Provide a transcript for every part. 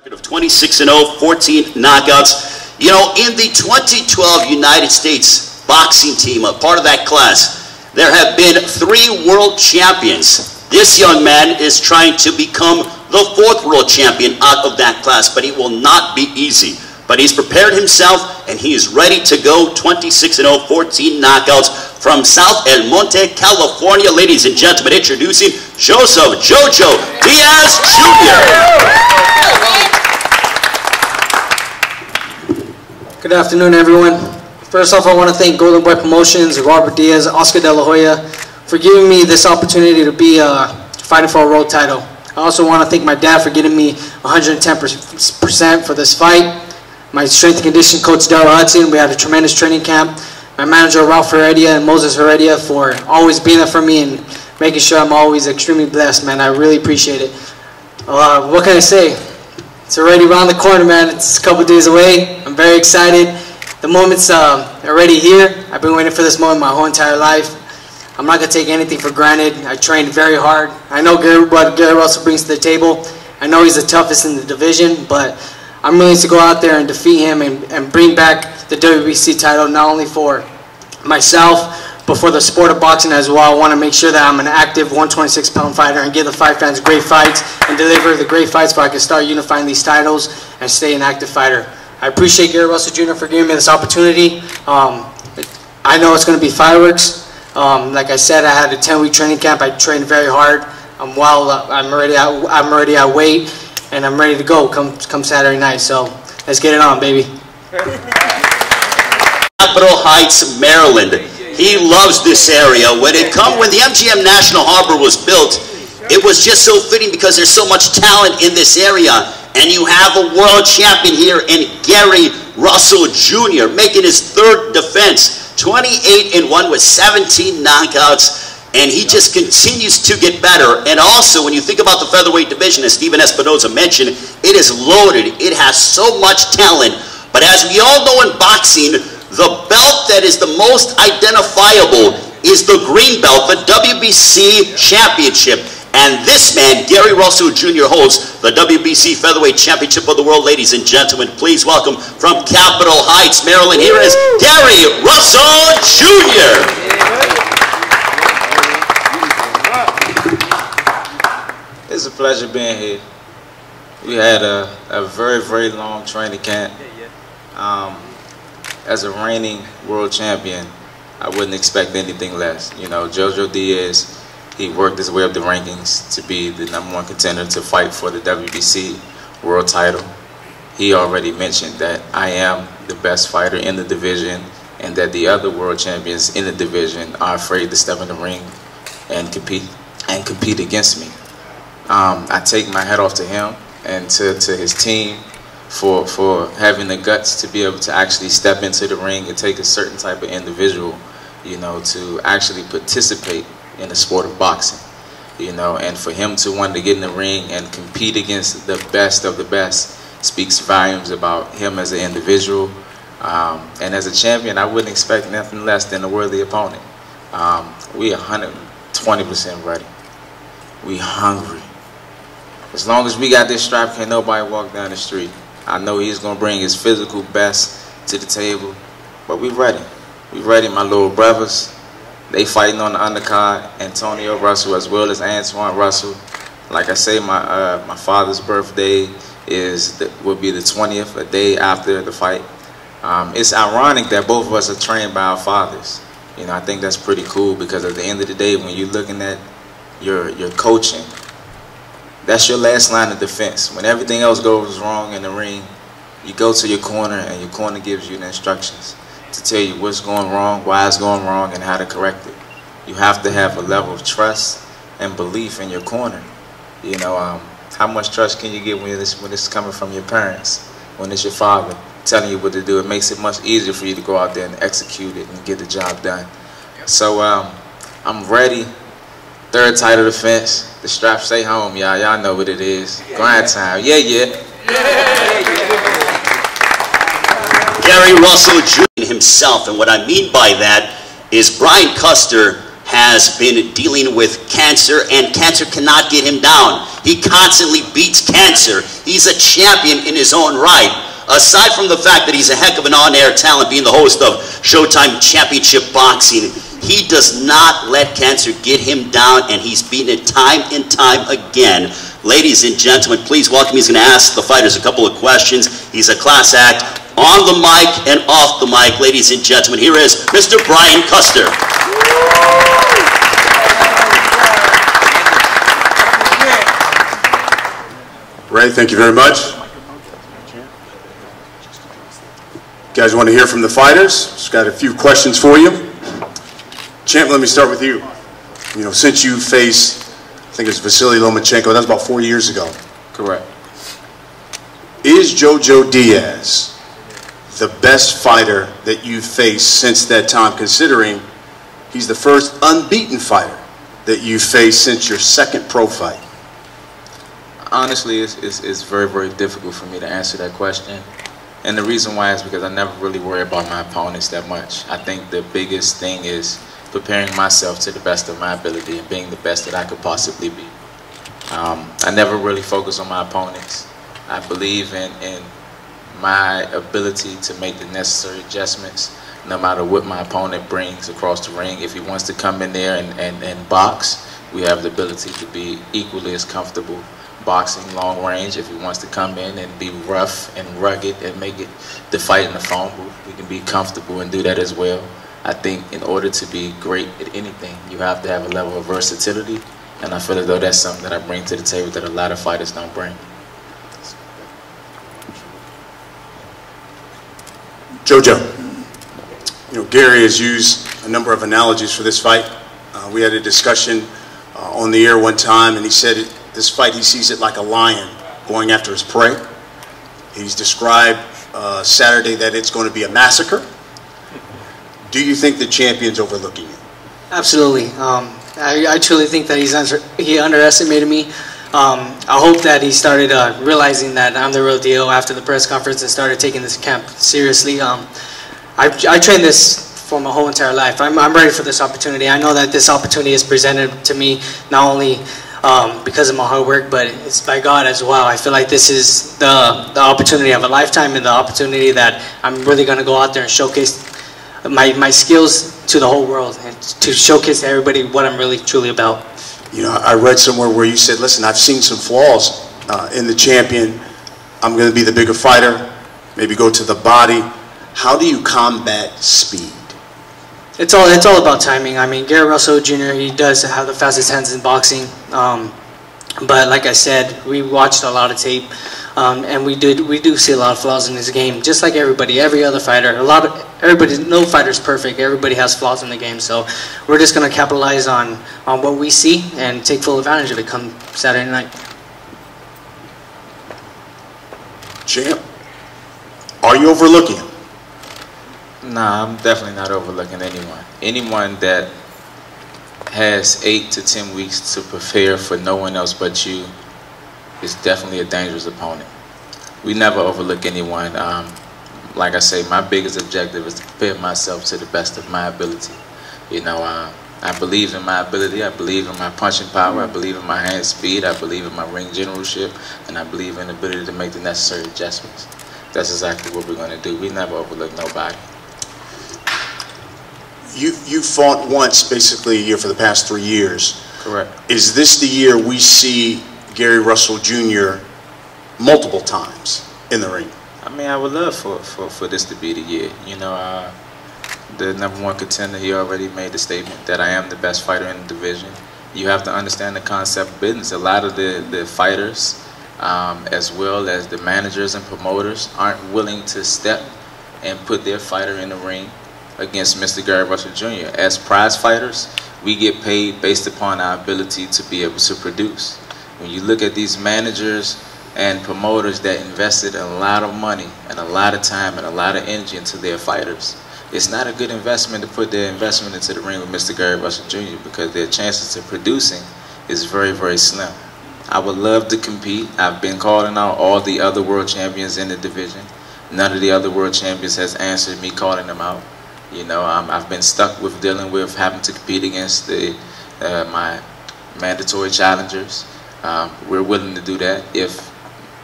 Record of 26-0, 14 knockouts. You know, in the 2012 United States boxing team, a part of that class, there have been 3 world champions. This young man is trying to become the 4th world champion out of that class, but it will not be easy. But he's prepared himself, and he is ready to go. 26-0, 14 knockouts from South El Monte, California. Ladies and gentlemen, introducing Joseph Jojo Diaz Jr. Good afternoon, everyone. First off, I want to thank Golden Boy Promotions, Robert Diaz, Oscar De La Hoya for giving me this opportunity to be fighting for a world title. I also want to thank my dad for getting me 110% for this fight. My strength and conditioning coach, Daryl Hudson, we had a tremendous training camp. My manager, Ralph Heredia and Moses Heredia, for always being there for me and making sure I'm always extremely blessed, man. I really appreciate it. What can I say? It's already around the corner, man. It's a couple days away. I'm very excited. The moment's already here. I've been waiting for this moment my whole entire life. I'm not going to take anything for granted. I trained very hard. I know what Gary Russell brings to the table. I know he's the toughest in the division, but I'm willing to go out there and defeat him and bring back the WBC title, not only for myself, but for the sport of boxing as well. I want to make sure that I'm an active 126-pound fighter and give the fight fans great fights and deliver the great fights so I can start unifying these titles and stay an active fighter. I appreciate Gary Russell Jr. for giving me this opportunity. I know it's going to be fireworks. Like I said, I had a 10-week training camp. I trained very hard. I'm already at weight, and I'm ready to go come Saturday night. So let's get it on, baby. Capitol Heights, Maryland. He loves this area. When the MGM National Harbor was built, it was just so fitting because there's so much talent in this area. And you have a world champion here in Gary Russell Jr. making his 3rd defense. 28-1 with 17 knockouts. And he just continues to get better. And also, when you think about the featherweight division, as Steven Espinoza mentioned, it is loaded. It has so much talent. But as we all know in boxing, the belt that is the most identifiable is the green belt, the WBC Championship. And this man, Gary Russell Jr., holds the WBC Featherweight Championship of the world. Ladies and gentlemen, please welcome from Capitol Heights, Maryland, here is Gary Russell Jr. It's a pleasure being here. We had a very, very long training camp. As a reigning world champion, I wouldn't expect anything less. You know, Jojo Diaz, he worked his way up the rankings to be the #1 contender to fight for the WBC world title. He already mentioned that I am the best fighter in the division and that the other world champions in the division are afraid to step in the ring and compete against me. I take my hat off to him and to his team for having the guts to be able to actually step into the ring and take a certain type of individual, you know, to actually participate in the sport of boxing, you know, and for him to want to get in the ring and compete against the best of the best speaks volumes about him as an individual. And as a champion, I wouldn't expect nothing less than a worthy opponent. We 120% ready. We hungry. As long as we got this strap, can't nobody walk down the street. I know he's going to bring his physical best to the table, but we ready. We ready, my little brothers. They fighting on the undercard, Antonio Russell as well as Antoine Russell. Like I say, my father's birthday will be the 20th, a day after the fight. It's ironic that both of us are trained by our fathers. You know, I think that's pretty cool because at the end of the day, when you're looking at your coaching, that's your last line of defense. When everything else goes wrong in the ring, you go to your corner and your corner gives you the instructions to tell you what's going wrong, why it's going wrong, and how to correct it. You have to have a level of trust and belief in your corner. You know, how much trust can you get when it's coming from your parents, when it's your father telling you what to do? It makes it much easier for you to go out there and execute it and get the job done. So I'm ready. 3rd title defense. The strap stay home, y'all. Y'all know what it is. Grind time. Yeah. Gary Russell Jr. himself, and what I mean by that is Brian Custer has been dealing with cancer, and cancer cannot get him down. He constantly beats cancer. He's a champion in his own right. Aside from the fact that he's a heck of an on-air talent, being the host of Showtime Championship Boxing, he does not let cancer get him down, and he's beaten it time and time again. Ladies and gentlemen, please welcome. He's going to ask the fighters a couple of questions. He's a class act on the mic and off the mic. Ladies and gentlemen, here is Mr. Brian Custer. Ray, thank you very much. You guys want to hear from the fighters? Just got a few questions for you. Champ, let me start with you. You know, since you faced, I think it was Vasily Lomachenko, that was about 4 years ago. Correct. Is Jojo Diaz the best fighter that you've faced since that time, considering he's the first unbeaten fighter that you've faced since your second pro fight? Honestly, it's very, very difficult for me to answer that question. And the reason why is because I never really worry about my opponents that much. I think the biggest thing is preparing myself to the best of my ability and being the best that I could possibly be. I never really focus on my opponents. I believe in my ability to make the necessary adjustments no matter what my opponent brings across the ring. If he wants to come in there and box, we have the ability to be equally as comfortable boxing long range. If he wants to come in and be rough and rugged and make it the fight in the phone booth, we can be comfortable and do that as well. I think in order to be great at anything, you have to have a level of versatility, and I feel as though that's something that I bring to the table that a lot of fighters don't bring. Jojo, you know, Gary has used a number of analogies for this fight. We had a discussion on the air one time, and he said this fight, he sees it like a lion going after his prey. He's described Saturday that it's going to be a massacre. Do you think the champion's overlooking you? Absolutely. I truly think that he underestimated me. I hope that he started realizing that I'm the real deal after the press conference and started taking this camp seriously. I trained this for my whole entire life. I'm ready for this opportunity. I know that this opportunity is presented to me not only because of my hard work, but it's by God as well. I feel like this is the opportunity of a lifetime and the opportunity that I'm really going to go out there and showcase my skills to the whole world and to showcase to everybody what I'm really truly about. You know, I read somewhere where you said, listen, I've seen some flaws in the champion. I'm going to be the bigger fighter, maybe go to the body. How do you combat speed? It's all about timing. I mean, Gary Russell Jr., he does have the fastest hands in boxing. But like I said, we watched a lot of tape, and we do see a lot of flaws in his game, just like everybody, every other fighter. No fighter's perfect. Everybody has flaws in the game. So we're just going to capitalize on what we see and take full advantage of it come Saturday night. Champ, are you overlooking him? Nah, I'm definitely not overlooking anyone. Anyone that has 8 to 10 weeks to prepare for no one else but you is definitely a dangerous opponent. We never overlook anyone. Like I say, my biggest objective is to prepare myself to the best of my ability. You know, I believe in my ability. I believe in my punching power. I believe in my hand speed. I believe in my ring generalship, and I believe in the ability to make the necessary adjustments. That's exactly what we're going to do. We never overlook nobody. You fought once, basically, a year for the past 3 years. Correct. Is this the year we see Gary Russell Jr. multiple times in the ring? I mean, I would love for this to be the year. You know, the #1 contender, he already made the statement that I am the best fighter in the division. You have to understand the concept of business. A lot of the fighters, as well as the managers and promoters, aren't willing to step and put their fighter in the ring against Mr. Gary Russell Jr. As prize fighters, we get paid based upon our ability to be able to produce. When you look at these managers and promoters that invested a lot of money and a lot of time and a lot of energy into their fighters, it's not a good investment to put their investment into the ring with Mr. Gary Russell Jr. because their chances of producing is very, very slim. I would love to compete. I've been calling out all the other world champions in the division. None of the other world champions has answered me calling them out. You know, I've been stuck with dealing with having to compete against my mandatory challengers. We're willing to do that. If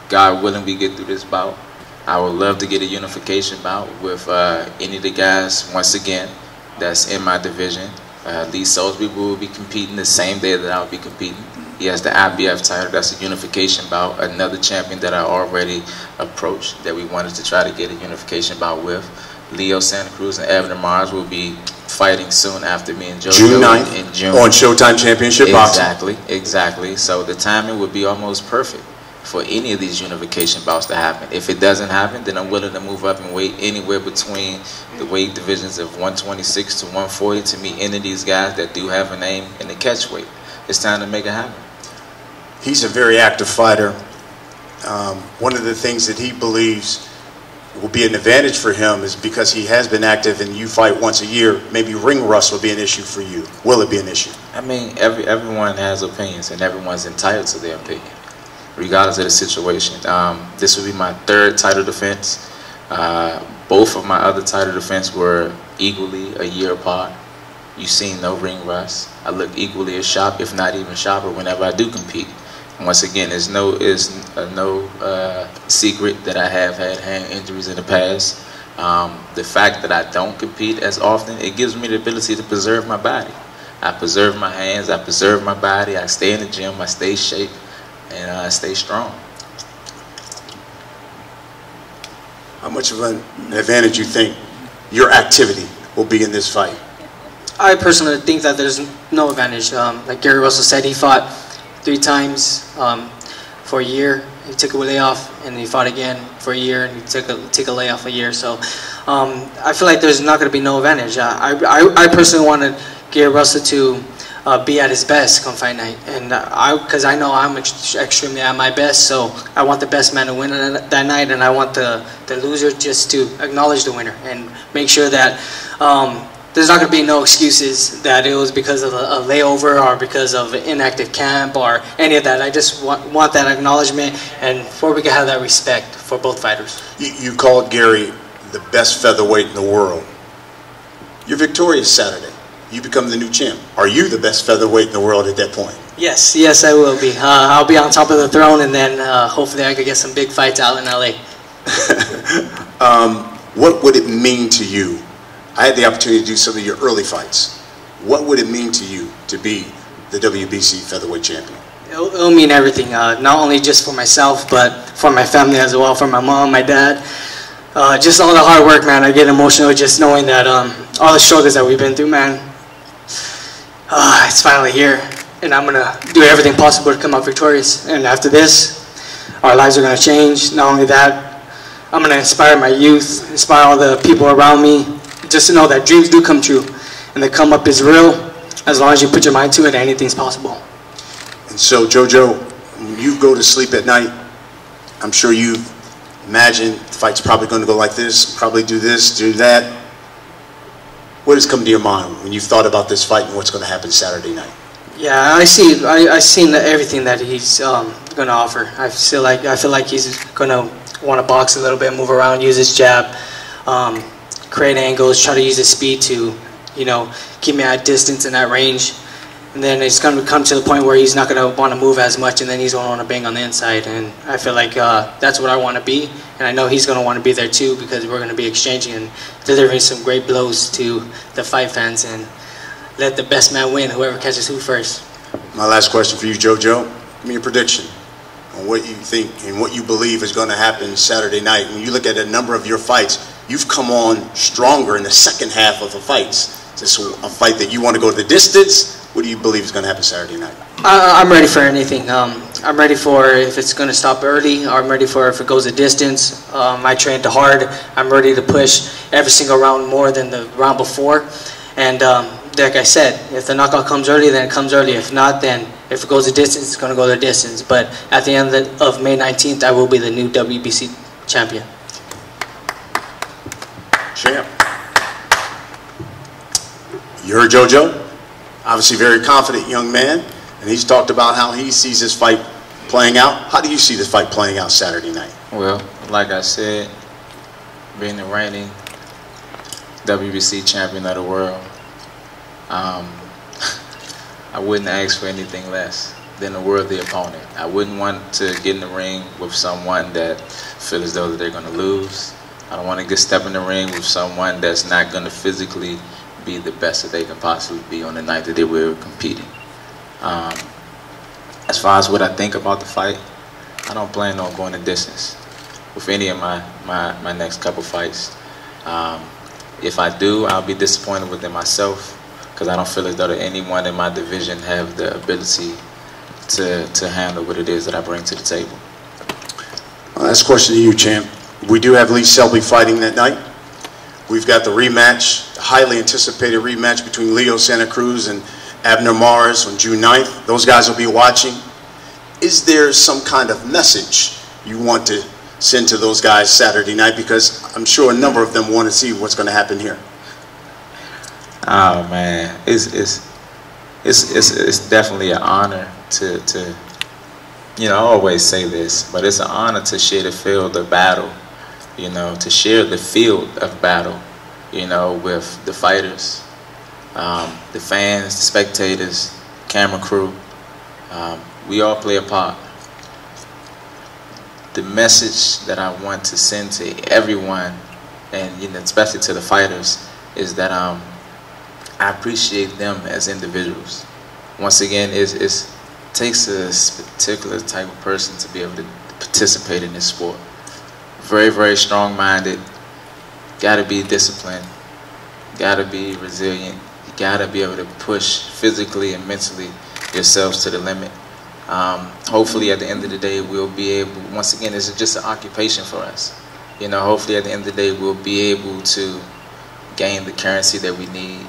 God willing, we get through this bout. I would love to get a unification bout with any of the guys, once again, that's in my division. Lee Salisbury will be competing the same day that I'll be competing. He has the IBF title. That's a unification bout. Another champion that I already approached that we wanted to try to get a unification bout with. Leo Santa Cruz and Evan Mars will be fighting soon after me and JoJo June 9th in June. On Showtime Championship Boxing. Exactly. So the timing would be almost perfect for any of these unification bouts to happen. If it doesn't happen, then I'm willing to move up and weight anywhere between the weight divisions of 126 to 140 to meet any of these guys that do have a name in the catch weight. It's time to make it happen. He's a very active fighter. One of the things that he believes will be an advantage for him is because he has been active and you fight once a year, maybe ring rust will be an issue for you. Will it be an issue? I mean, everyone has opinions and everyone's entitled to their opinion, regardless of the situation. This will be my third title defense. Both of my other title defense were equally a year apart. You've seen no ring rust. I look equally as sharp, if not even sharper, whenever I do compete. Once again, it's no secret that I have had hand injuries in the past. The fact that I don't compete as often, it gives me the ability to preserve my body. I preserve my hands, I preserve my body, I stay in the gym, I stay shape, and I stay strong. How much of an advantage you think your activity will be in this fight? I personally think that there's no advantage. Like Gary Russell said, he fought 3 times for a year. He took a layoff, and he fought again for a year, and he took a layoff a year. So I feel like there's not going to be no advantage. I personally wanted Gary Russell to be at his best come fight night, and because I know I'm extremely at my best, so I want the best man to win that night, and I want the loser just to acknowledge the winner and make sure that there's not going to be no excuses that it was because of a layover or because of an inactive camp or any of that. I just want that acknowledgement, and before we can have that respect for both fighters. You called Gary the best featherweight in the world. You're victorious Saturday. You become the new champ. Are you the best featherweight in the world at that point? Yes, I will be. I'll be on top of the throne, and then hopefully I could get some big fights out in LA. What would it mean to you? I had the opportunity to do some of your early fights. What would it mean to you to be the WBC featherweight champion? It'll mean everything, not only just for myself, but for my family as well, for my mom, my dad. Just all the hard work, man. I get emotional just knowing that all the struggles that we've been through, man, it's finally here. And I'm going to do everything possible to come out victorious. And after this, our lives are going to change. Not only that, I'm going to inspire my youth, inspire all the people around me, just to know that dreams do come true, and the come up is real. As long as you put your mind to it, anything's possible. And so, JoJo, when you go to sleep at night, I'm sure you imagine the fight's probably going to go like this, probably do this, do that. What has come to your mind when you've thought about this fight and what's going to happen Saturday night? Yeah, I seen everything that he's going to offer. I feel like he's going to want to box a little bit, move around, use his jab. Create angles, try to use his speed to, keep me at distance and at range. And then it's going to come to the point where he's not going to want to move as much, and then he's going to want to bang on the inside. And I feel like that's what I want to be. And I know he's going to want to be there too, because we're going to be exchanging and delivering some great blows to the fight fans and let the best man win, whoever catches who first. My last question for you, JoJo. Give me a prediction on what you think and what you believe is going to happen Saturday night. When you look at a number of your fights, you've come on stronger in the second half of the fights. Is this a fight that you want to go the distance? What do you believe is going to happen Saturday night? I'm ready for anything. I'm ready for if it's going to stop early. I'm ready for if it goes a distance. I trained hard. I'm ready to push every single round more than the round before. And like I said, if the knockout comes early, then it comes early. If not, then if it goes a distance, it's going to go the distance. But at the end of May 19th, I will be the new WBC champion. Champ. You heard JoJo? Obviously very confident young man, and he's talked about how he sees this fight playing out. How do you see this fight playing out Saturday night? Well, like I said, being the reigning WBC champion of the world, I wouldn't ask for anything less than a worthy opponent. I wouldn't want to get in the ring with someone that feels as though that they're going to lose. I don't want to step in the ring with someone that's not going to physically be the best that they can possibly be on the night that they were competing. As far as what I think about the fight, I don't plan on going the distance with any of my next couple fights. If I do, I'll be disappointed within myself because I don't feel as though that anyone in my division have the ability to handle what it is that I bring to the table. Last question to you, champ. We do have Lee Selby fighting that night. We've got the rematch, the highly anticipated rematch between Leo Santa Cruz and Abner Mares on June 9th. Those guys will be watching. Is there some kind of message you want to send to those guys Saturday night? Because I'm sure a number of them want to see what's going to happen here. Oh man, it's definitely an honor to you know, I always say this, but it's an honor to share the field of battle, you know, to share the field of battle, you know, with the fighters, the fans, the spectators, camera crew. We all play a part. The message that I want to send to everyone, and you know, especially to the fighters, is that I appreciate them as individuals. Once again, it takes a particular type of person to be able to participate in this sport. Very, very strong-minded. Got to be disciplined. Got to be resilient. You got to be able to push physically and mentally yourselves to the limit. Hopefully, at the end of the day, we'll be able. Once again, it's just an occupation for us. You know, hopefully, at the end of the day, we'll be able to gain the currency that we need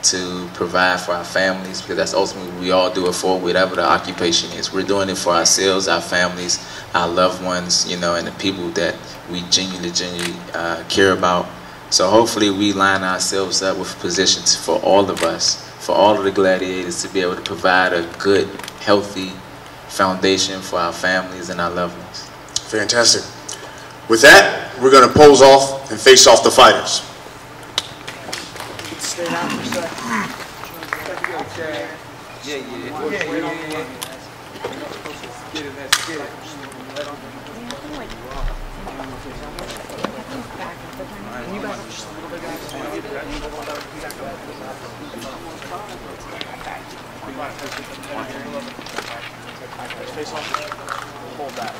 to provide for our families, because that's ultimately what we all do it for, whatever the occupation is. We're doing it for ourselves, our families, our loved ones, you know, and the people that we genuinely care about. So hopefully we line ourselves up with positions for all of us, for all of the gladiators, to be able to provide a good, healthy foundation for our families and our loved ones. Fantastic. With that, we're going to pose off and face off the fighters. Stay down for a second. Yeah. Get it, let's get it. Can you back up just a little bit, guys? Face off. Hold that.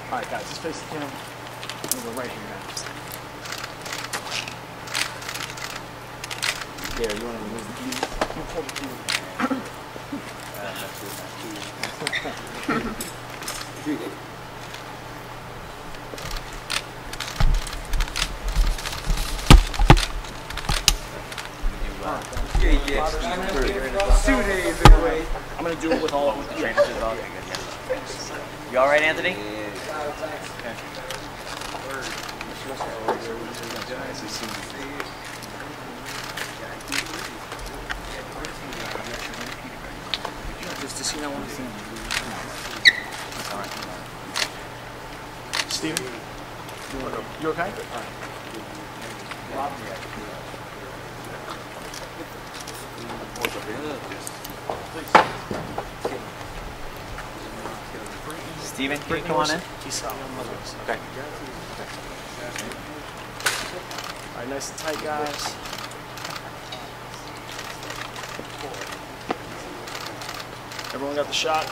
Alright guys, let's face the camera. We'll go right here now. There, you want to remove the keys? You hold the keys. Yeah. 2 days away. I'm going to do it with all of the trainers as well. You all right, Anthony? Does he not want to see him? Steven? You okay? All right. Steven, can you come on in? Okay. All right, nice and tight, guys. Everyone got the shot?